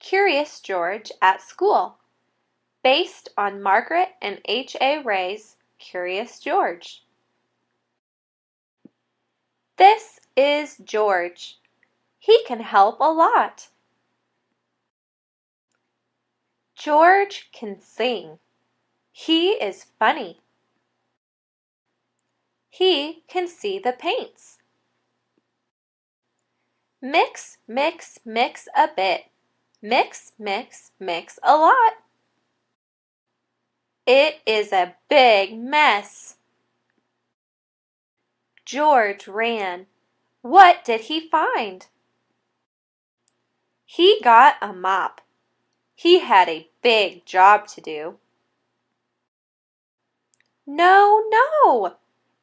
Curious George at School, based on Margaret and H.A. Ray's Curious George. This is George. He can help a lot. George can sing. He is funny. He can see the paints. Mix, mix, mix a bit. Mix, mix, mix a lot. It is a big mess. George ran. What did he find? He got a mop. He had a big job to do. No, no!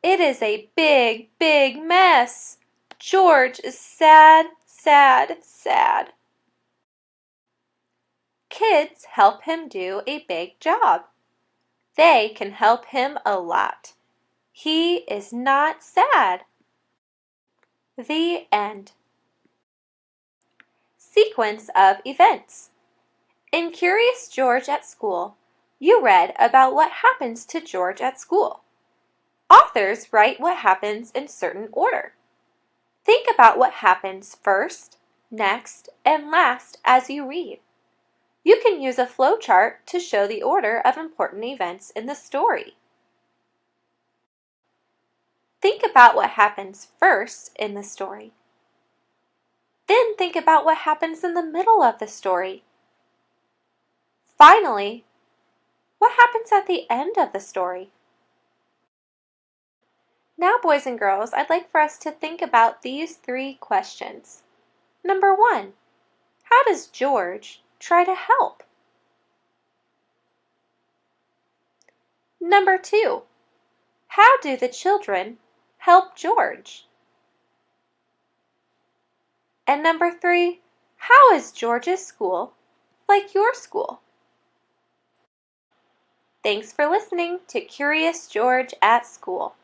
It is a big, big mess. George is sad, sad, sad. Kids help him do a big job. They can help him a lot. He is not sad. The end. Sequence of events. In Curious George at School, you read about what happens to George at school. Authors write what happens in certain order. Think about what happens first, next, and last as you read. You can use a flowchart to show the order of important events in the story. Think about what happens first in the story. Then think about what happens in the middle of the story. Finally, what happens at the end of the story? Now, boys and girls, I'd like for us to think about these 3 questions. Number 1, how does George try to help? Number 2, how do the children help George? And number 3, how is George's school like your school? Thanks for listening to Curious George at School.